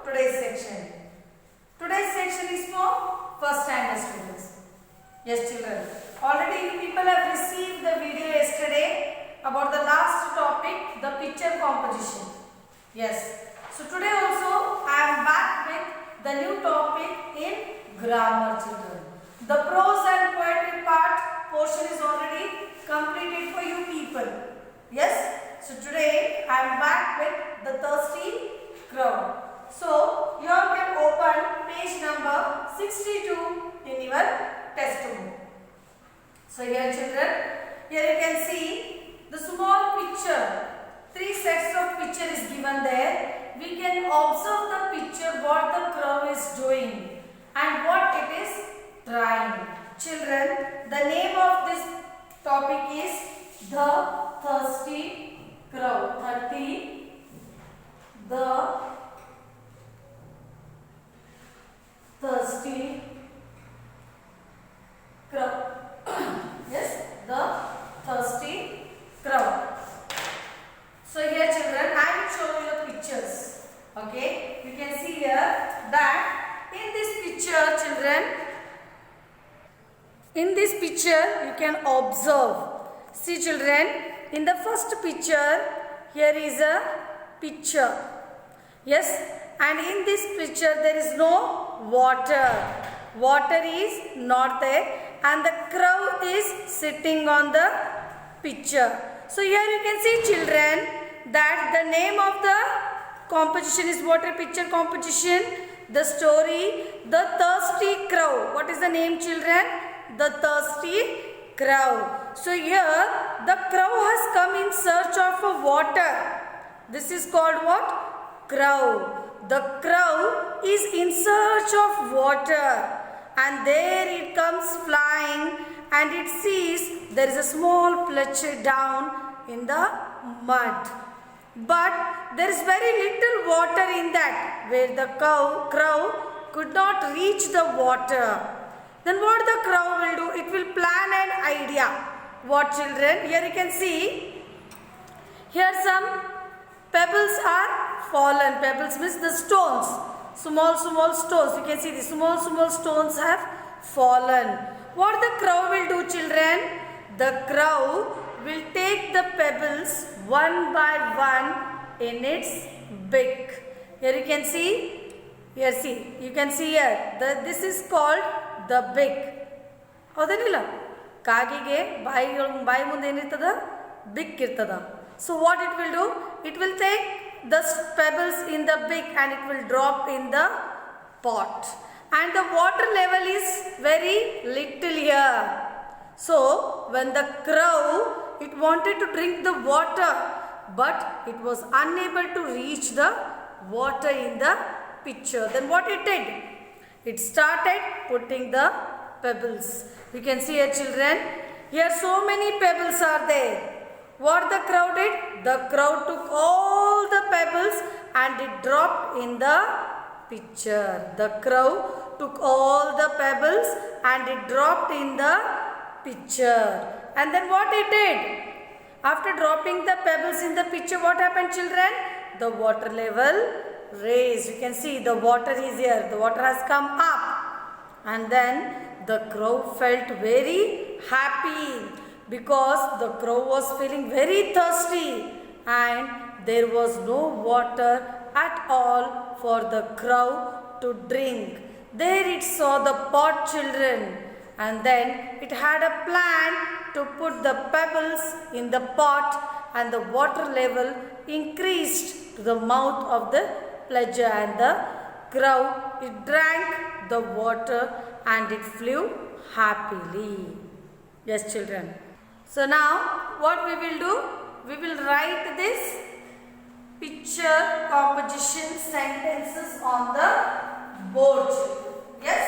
today's section. Today's section is for first standard students. Yes, children. Already you people have received the video yesterday about the last topic, the picture composition. Yes. So today also I am back with the new topic in grammar, children. The prose and poetry part portion is already completed for you people. Yes. So today I am back with the thirsty crow. So you all can open page number 62 in your textbook. So here children, here you can see the small picture. 3 sets of picture is given there. We can observe the picture what the crow is doing and what it is trying. Children, the name of this topic is the thirsty crow. The thirsty crow. Yes, the thirsty crow. So here children, I will show you the pictures. Okay, you can see here that in this picture children, in this picture you can observe. See children, in the first picture here is a picture. Yes, and in this picture there is no water. Water is not there and the crow is sitting on the picture. So here you can see children that the name of the composition is water picture composition. The story, the thirsty crow. What is the name children? The thirsty crow. So here the crow has come in search of water. This is called what? Crow. The crow is in search of water and there it comes flying and it sees there is a small patch down in the mud. But there is very little water in that where the crow could not reach the water. Then what the crow will do? It will plan an idea. What children? Here you can see, here some pebbles are fallen. Pebbles means the stones. Small stones. You can see the small stones have fallen. What the crow will do children? The crow will take the pebbles one by one in its beak. Here you can see. Here see. You can see here. This is called the beak. ಹೌದೇನಿಲ್ಲ ಕಾಗೆಗೆ ಬಾಯಿ ಮುಂದೆ ಏನಿರ್ತದ ಬಿಕ್ ಇರ್ತದ. So what it will do? It will take the pebbles in the beak and it will drop in the pot. And the water level is very little here. So when the crow, it wanted to drink the water, but it was unable to reach the water in the pitcher. Then what it did? It started putting the pebbles. You can see here children, here so many pebbles are there. What the crow did? The crow took all the pebbles and it dropped in the pitcher. The crow took all the pebbles and it dropped in the pitcher. And then what it did? After dropping the pebbles in the pitcher, what happened children? The water level raised. You can see the water is here. The water has come up. And then the crow felt very happy because the crow was feeling very thirsty and there was no water at all for the crow to drink. There it saw the pot children and then it had a plan to put the pebbles in the pot and the water level increased to the mouth of the pleasure and the crow, it drank the water and it flew happily. Yes children. So now what we will do? We will write this picture composition sentences on the board. Yes.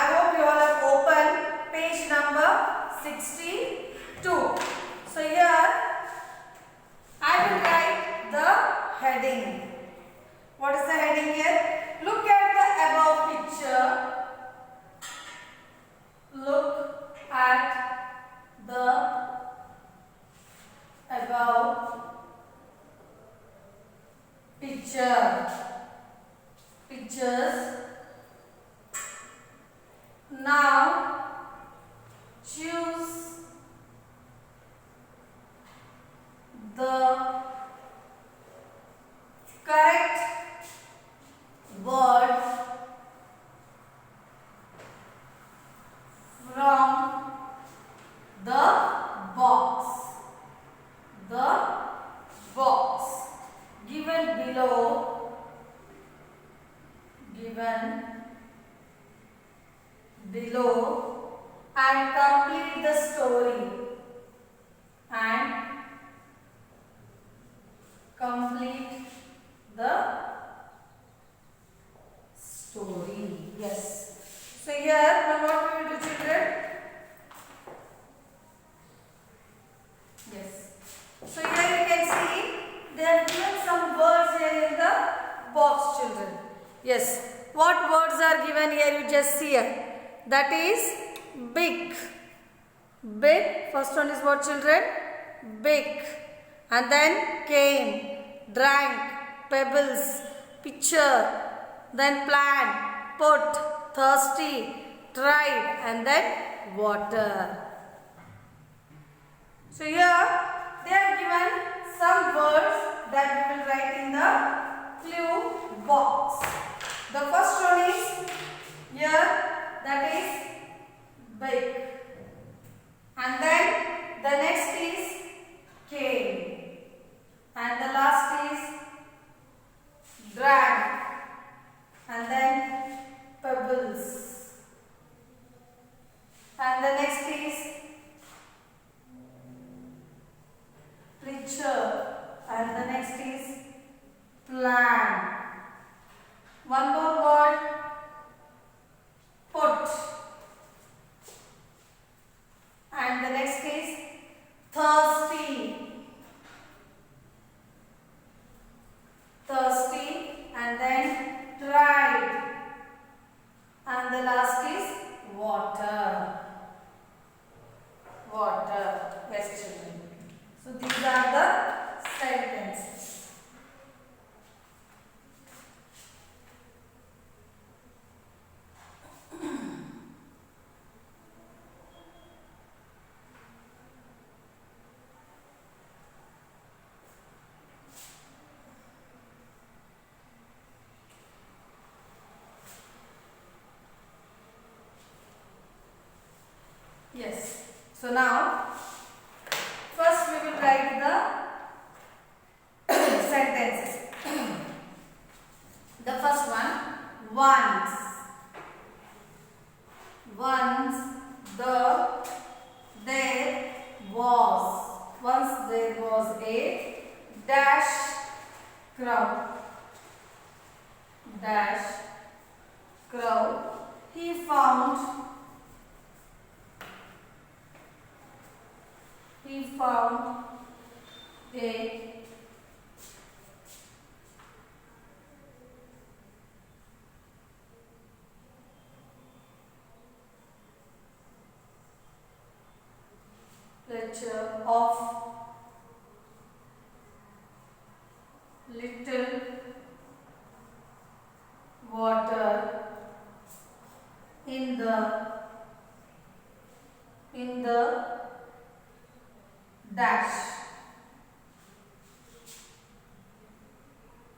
I hope you all have opened page number 62. So here I will write the heading. What is the heading here? Look at the above picture. Look at the above picture. given below and complete the story. And complete the story. Yes. So here now what we will do, children? Yes. So here you can see they have given some words here in the box, children. Yes. What words are given here? You just see here. That is big. Big. First one is what, children? Big. And then came, drank, pebbles, pitcher, then plant, put, thirsty, tried, and then water. So here they have given some words that we will write in the clue box. The first one is here, that is big. And then the next is came. And the last is drank. And then pebbles. And the next is pitcher. And the next is plant. One more word, put. And the next is thirsty. Thirsty. And then tried. And the last is water. Water. Yes, children. So these are the sentences. Yes. So now, first we will write the sentences. The first one, once. Once there was a dash crowd. Dash crowd. He found a pitcher of little water in the dash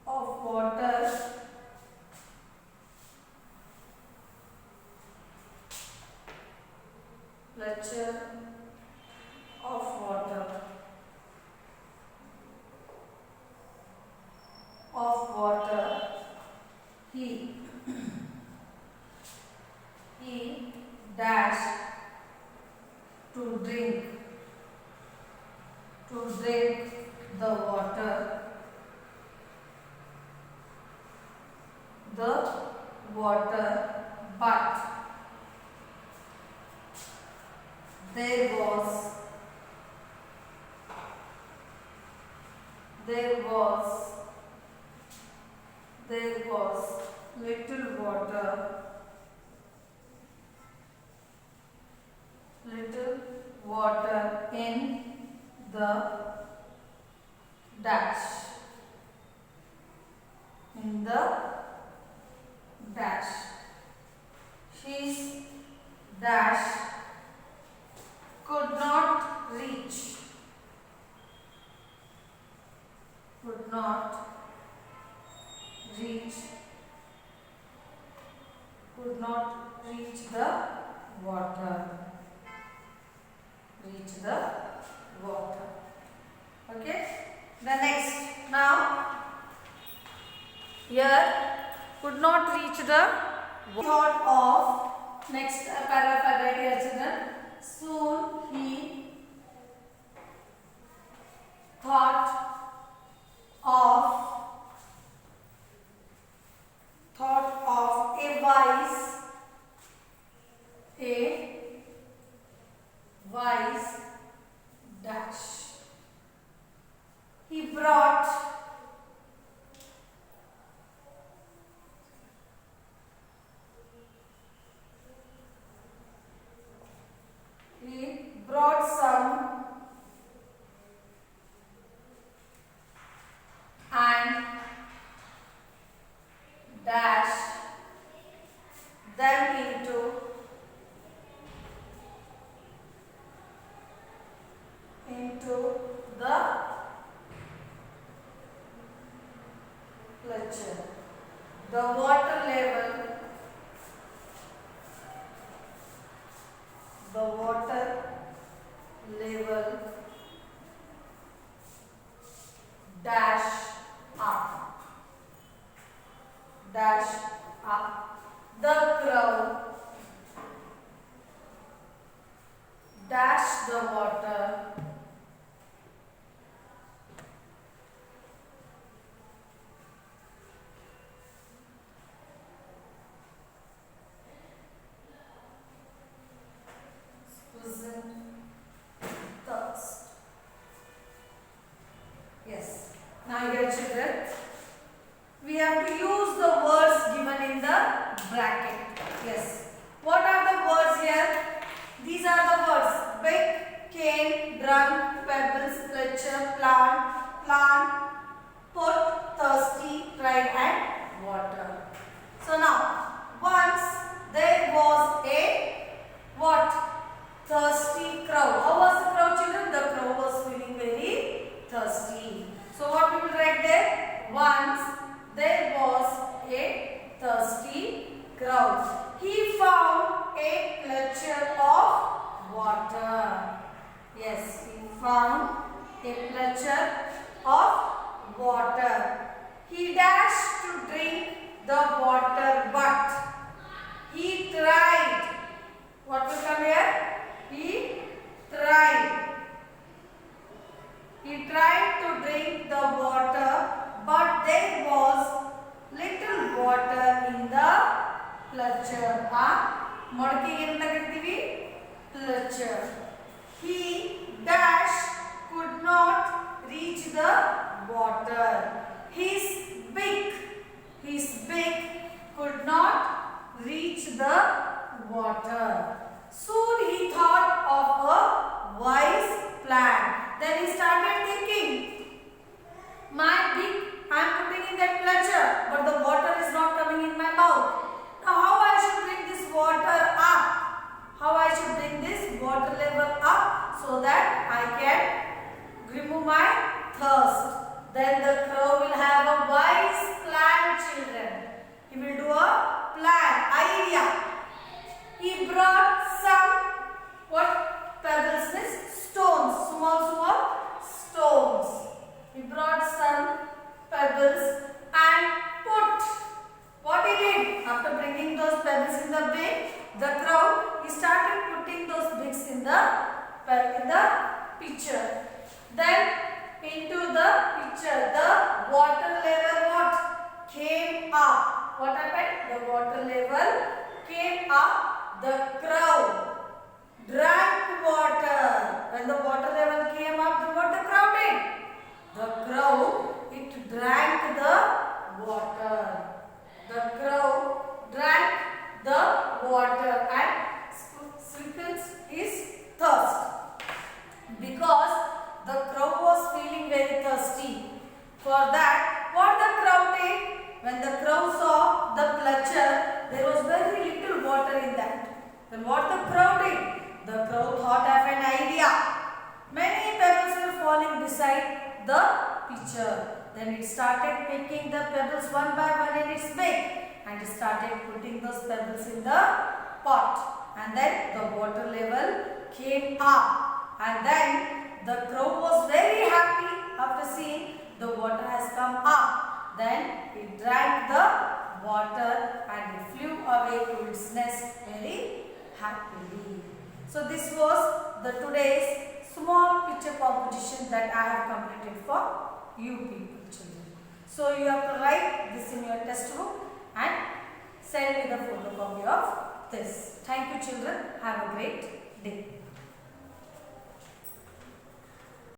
of water pitcher of water he dashed to drink the water, but there was little water in the dash. His dash could not reach the water. Okay. The next, now here could not reach the thought of next paragraph I write here children. Soon he thought of a wise dash. He brought some and dash them into the pleasure. The water level dash up. The crow dash the water thirst. Yes. Now here children, we have to use the words given in the bracket. Yes. What are the words here? These are the words: big, cane, drunk, pebbles, pleasure, plant, put, thirsty, cried, and water. So now, once there was a what? Thirsty crow. How was the crow, children? The crow was feeling very thirsty. So what we will write there? Once there was a thirsty crow. He found a pitcher of water. Yes, he found a pitcher of water. He dashed to drink the water, but he tried. What will come here? He tried to drink the water, but there was little water in the pitcher. Pitcher. He dash could not reach the water. His beak could not reach the water. Soon he thought of a wise plan. Then he started thinking, my beak I am putting in that pitcher, but the water is not coming in my mouth. Now how I should bring this water up? How I should bring this water level up so that I can remove my thirst. Then the crow will have a wise plan, children. He will do a plan, idea. He brought some pebbles means stones, small stones. He brought some pebbles and put. What he did after bringing those pebbles in the bin, the crow, he started putting those bricks in the pitcher. Then into the pitcher, the water level came up. What happened? The water level came up. The crow drank water. When the water level came up, what the crow did? The crow, it drank the water. The crow drank the water and slackened his thirst. Because the crow was feeling very thirsty. For that, what the crow did? When the crow saw the pitcher, there was very little water in that. Then what the crow did? The crow thought of an idea. Many pebbles were falling beside the pitcher. Then it started picking the pebbles one by one in its beak, and it started putting those pebbles in the pot. And then the water level came up. And then the crow was very happy after seeing the water has come up. Then he drank the water and it flew away to its nest very happily. So this was the today's small picture competition that I have completed for you people children. So you have to write this in your textbook and send me the photocopy of this. Thank you children. Have a great day.